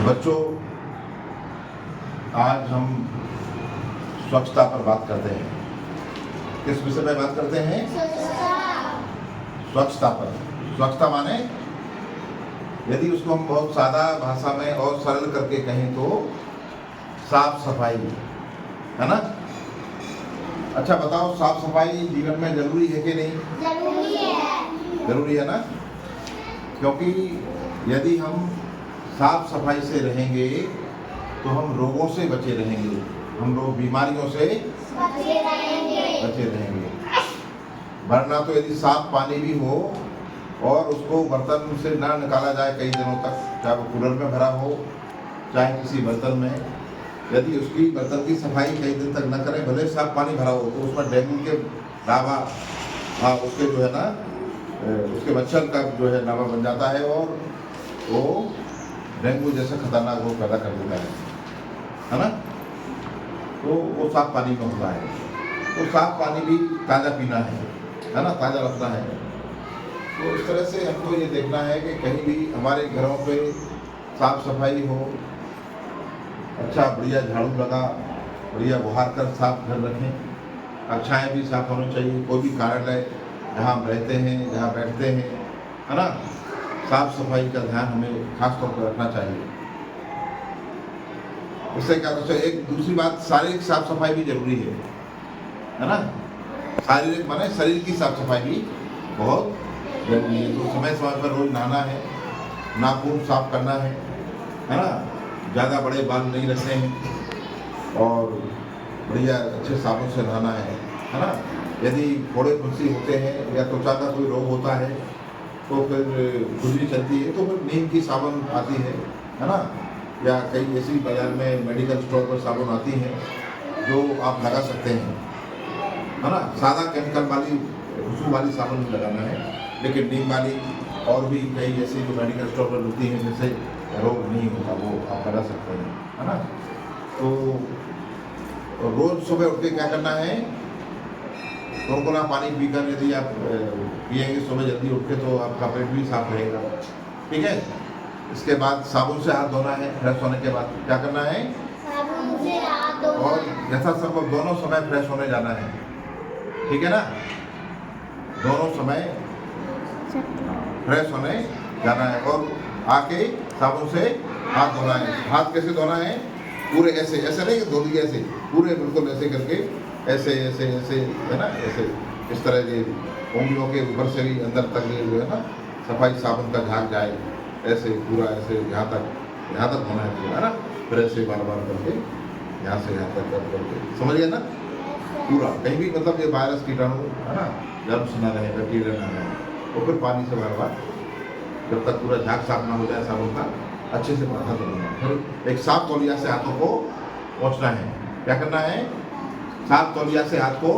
बच्चों, आज हम स्वच्छता पर बात करते हैं। किस विषय में बात करते हैं? स्वच्छता पर। स्वच्छता माने यदि उसको हम बहुत सादा भाषा में और सरल करके कहें तो साफ सफाई, है ना? अच्छा बताओ, साफ सफाई जीवन में जरूरी है कि नहीं? जरूरी है। जरूरी है ना? क्योंकि यदि हम साफ सफाई से रहेंगे तो हम रोगों से बचे रहेंगे, हम लोग बीमारियों से बचे रहेंगे। वरना तो यदि साफ पानी भी हो और उसको बर्तन से ना निकाला जाए कई दिनों तक, चाहे वो कूलर में भरा हो चाहे किसी बर्तन में, यदि उसकी बर्तन की सफाई कई दिन तक न करें, भले साफ पानी भरा हो, तो उसमें डेंगू के लावा, उसके जो है ना, उसके मच्छर का जो है लावा बन जाता है और वो डेंगू जैसा खतरनाक रोग पैदा कर देता है ना? तो वो साफ पानी में होता है। तो साफ पानी भी ताज़ा पीना है ना? ताज़ा रखना है। तो इस तरह से हमको ये देखना है कि कहीं भी हमारे घरों पे साफ सफाई हो, अच्छा बढ़िया झाड़ू लगा, बढ़िया बुहार कर साफ घर रखें, कक्षाएँ भी साफ होनी चाहिए। कोई भी कार्यालय जहाँ हम रहते हैं, जहाँ बैठते हैं, है ना, साफ सफाई का ध्यान हमें खास तौर पर रखना चाहिए। इससे क्या होता है? एक दूसरी बात, शारीरिक साफ सफाई भी जरूरी है ना? शारीरिक माने शरीर की साफ सफाई भी बहुत जरूरी है। तो समय समय पर रोज नहाना है, नाखून साफ करना है ना? ज़्यादा बड़े बाल नहीं रखने हैं और बढ़िया अच्छे साबुन से नहाना है ना? यदि फोड़े फुंसी होते हैं या त्वचा का कोई रोग होता है तो फिर खुजली चलती है तो फिर नीम की साबुन आती है ना? या कई ऐसी बाजार में मेडिकल स्टोर पर साबुन आती हैं जो आप लगा सकते हैं, है ना? सादा केमिकल वाली खुशबू वाली साबुन नहीं लगाना है, लेकिन नीम वाली और भी कई ऐसी जो मेडिकल स्टोर पर मिलती हैं जिससे रोग नहीं होता, वो आप लगा सकते हैं, है ना? तो रोज़ सुबह उठ के क्या करना है? गुनगुना पानी पीकर यदि आप पिएंगे सुबह जल्दी उठ के तो आपका पेट भी साफ रहेगा, ठीक है? इसके बाद साबुन से हाथ धोना है। फ्रेश होने के बाद क्या करना है? साबुन से हाथ धोना। और यथासंभव दोनों समय फ्रेश होने जाना है, ठीक है ना? दोनों समय फ्रेश होने जाना है और आके साबुन से हाथ धोना है। हाथ कैसे धोना है? पूरे ऐसे ऐसे नहीं धो दिए, ऐसे पूरे बिल्कुल ऐसे करके, ऐसे ऐसे ऐसे, है ना? ऐसे इस तरह के उंगलियों के ऊपर से भी अंदर तक जो है ना सफाई साबुन का झाग जाए, ऐसे पूरा ऐसे यहाँ तक होना है पूरा, है ना? फिर ऐसे बार बार करके यहाँ से यहाँ तक करके, समझ गए ना? पूरा कहीं भी मतलब ये वायरस कीटाणु, है ना, जर्म्स ना रहे, बैक्टीरिया ना रहे, और फिर पानी से बार बार जब तक पूरा झाग साफ ना हो जाए साबुन का, अच्छे से हाथ धोना है। फिर एक साफ तौलिया से हाथों को पोंछना है। क्या करना है? साफ तौलिया से हाथ को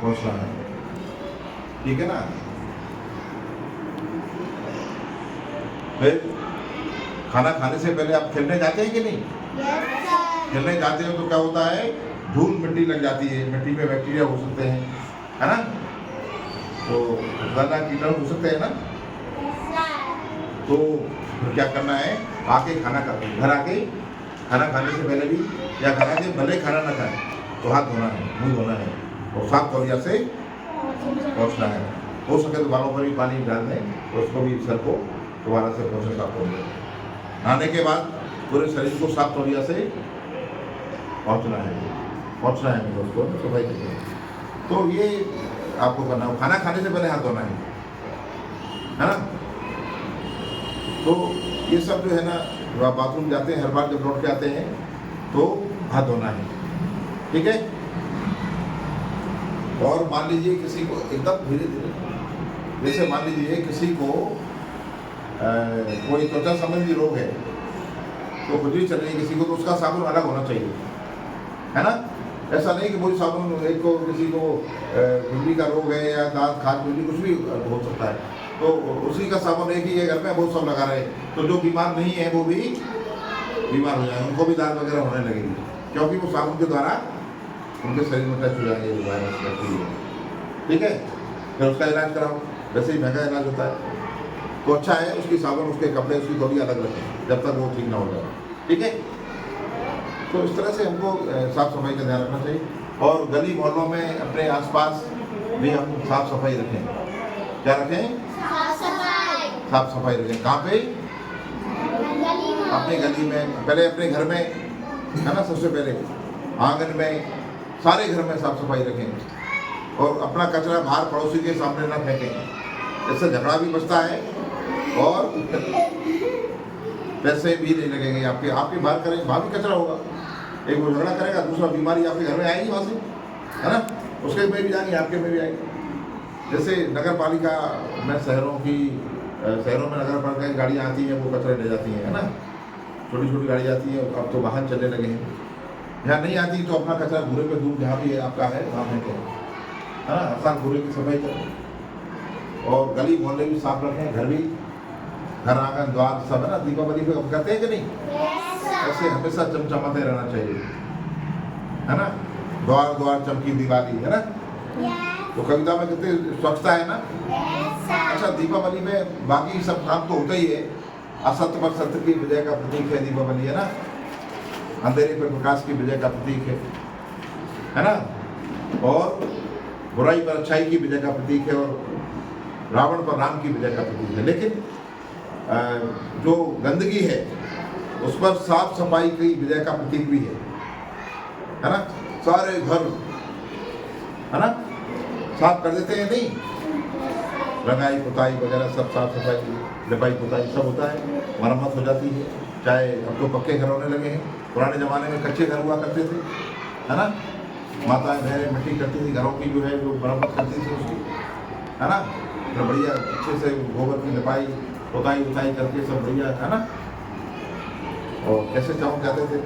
पोंछना है, ठीक है ना? फिर खाना खाने से पहले आप खेलने जाते हैं कि नहीं? Yes sir. खेलने जाते हो तो क्या होता है? धूल मिट्टी लग जाती है, मिट्टी में बैक्टीरिया हो सकते हैं, है ना? तो ज़्यादा कीटाणु हो सकते हैं ना? तो फिर क्या करना है? आके खाना खाते, घर आके खाना खाने से पहले भी या घर आके भले खाना ना खाए तो हाथ धोना है, मुंह धोना है और साफ तौलिया से पोंछना है। हो सके तो बालों पर भी पानी डाल दें और उसको भी सर को दोबारा से पोंछे साफ कर दें। नहाने के बाद पूरे शरीर को साफ तौलिया से पोंछना है उसको सफाई करके। तो ये आपको करना है। खाना खाने से पहले हाथ धोना है ना? तो ये सब जो है ना, जब आप बाथरूम जाते हैं हर बार जब लौट के आते हैं तो हाथ धोना है, ठीक है? और मान लीजिए किसी को एकदम धीरे धीरे, जैसे मान लीजिए किसी को कोई त्वचा संबंधी रोग है, तो खुजली चल रही है किसी को, तो उसका साबुन अलग होना चाहिए, है ना? ऐसा नहीं कि वही साबुन एक को किसी को खुजली का रोग है या दांत खाज खुजली कुछ भी हो सकता है, तो उसी का साबुन एक ही है घर में, बहुत सब लगा रहे, तो जो बीमार नहीं है वो भी बीमार हो जाए, उनको भी दांत वगैरह होने लगेगी, क्योंकि वो साबुन के द्वारा उनके शरीर में टच हो जाएंगे वायरस, ठीक है? फिर उसका इलाज कराओ, वैसे ही महंगा इलाज होता है, तो अच्छा है उसकी साबुन, उसके कपड़े, उसकी थोड़ी अलग रखें जब तक वो ठीक ना हो जाए। ठीक है, तो इस तरह से हमको साफ सफाई का ध्यान रखना चाहिए। और गली मोहल्लों में अपने आसपास भी हम साफ सफाई रखें। क्या रखें? साफ सफाई। साफ सफाई रखें। कहाँ पे? गली में। अपनी गली में, पहले अपने घर में, है ना, सबसे पहले आंगन में, सारे घर में साफ सफाई रखें। और अपना कचरा बाहर पड़ोसी के सामने ना फेंकें, इससे झगड़ा भी बचता है और पैसे भी नहीं लगेंगे आपके। आपके बाहर करें, वहाँ भी कचरा होगा, एक वो झगड़ा करेगा, दूसरा बीमारी आपके घर में आएगी वहाँ से, है ना, उसके में भी जाएंगी, आपके में भी आएगी। जैसे नगर पालिका में शहरों में नगर पालिका की गाड़ियाँ आती हैं, वो कचरा ले जाती हैं, है ना, छोटी छोटी गाड़ी आती है। अब तो वाहन चलने लगे हैं। यहाँ नहीं आती तो अपना कचरा घूरे पे दूर जहाँ भी आपका है वहाँ फेंकें, है ना, हर साल घूरे की सफाई करें। और गली मोहल्ले भी साफ रखें, घर भी, घर आंगन द्वार सब, है ना। दीपावली पे हम करते हैं कि नहीं? ऐसे हमेशा चमचमाते रहना चाहिए, है ना। द्वार द्वार चमकी दिवाली, है ना, तो कविता में कितनी स्वच्छता है ना। अच्छा, दीपावली में बाकी सब काम तो होता ही है। असत्य पर सत्य की विजय का प्रतीक है दीपावली, है ना। अंधेरे पर प्रकाश की विजय का प्रतीक है ना। और बुराई पर अच्छाई की विजय का प्रतीक है, और रावण पर राम की विजय का प्रतीक है। लेकिन जो गंदगी है उस पर साफ सफाई की विजय का प्रतीक भी है ना। सारे घर, है ना, साफ कर देते हैं, नहीं, रंगाई पुताई वगैरह सब साफ सफाई, लिपाई पुताई सब होता है, मरम्मत हो जाती है। चाहे अब तो पक्के घर होने लगे हैं, पुराने ज़माने में कच्चे घर हुआ करते थे, है ना। माताएं बहनें मिट्टी करती थी, घरों की जो है वो मरम्मत करती थी उसकी, है ना, तो बढ़िया अच्छे से गोबर की लिपाई पुताई उताई करके सब बढ़िया, है ना। और कैसे चमक जाते थे,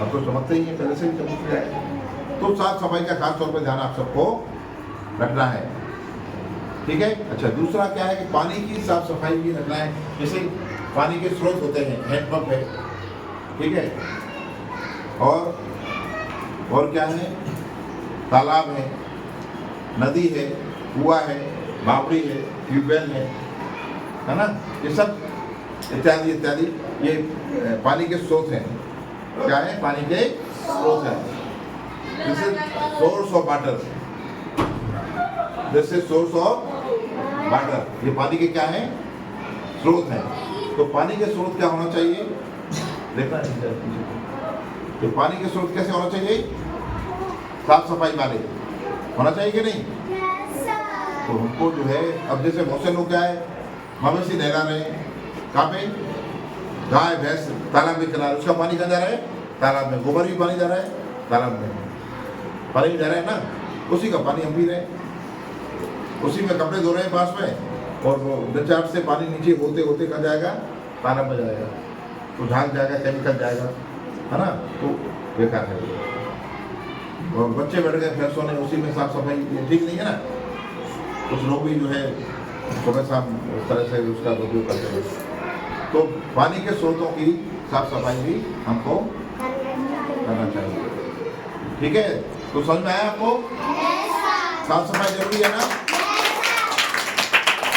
अब तो चमकते ही हैं, पहले से ही चमक जाए। तो साफ सफाई का खास तौर पर ध्यान आप सबको रखना है। ठीक है। अच्छा, दूसरा क्या है कि पानी की साफ सफाई भी रखना है। जैसे पानी के स्रोत होते हैं, हैंडपंप है, ठीक है, और क्या है, तालाब है, नदी है, कुआं है, बावड़ी है, ट्यूबवेल है ना, ये सब इत्यादि इत्यादि ये पानी के स्रोत हैं। क्या है? पानी के स्रोत हैं। This is source of water, this is source of water. ये पानी के क्या है? स्रोत हैं। तो पानी के स्रोत क्या होना चाहिए? देखना है, तो पानी के स्रोत कैसे होना चाहिए? साफ सफाई वाले होना चाहिए कि नहीं? तो हमको जो है, अब जैसे बहुत से लोग क्या है, मवेशी नहला रहे हैं, कहाँ पे? गाय भैंस तालाब के किनारे, उसका पानी कहाँ जा रहा है? तालाब में। गोबर भी पानी जा रहा है तालाब में, पानी भी जा रहा है ना, उसी का पानी हम पी रहे हैं, उसी में कपड़े धो रहे हैं पास में, और वो डिस्चार्ज से पानी नीचे होते होते कहाँ जाएगा? तालाब में जाएगा, तो झाग जाएगा, केमिकल जाएगा, है ना, तो बेकार है। और बच्चे बैठ गए फ्रेश होने, उसी में साफ सफाई ठीक नहीं है ना। कुछ लोग भी जो है सुबह शाम उस तरह से उसका उपयोग करते हैं। तो पानी के स्रोतों की साफ सफाई भी हमको करना चाहिए। ठीक है, तो समझ में आया आपको? साफ सफाई जरूरी है ना।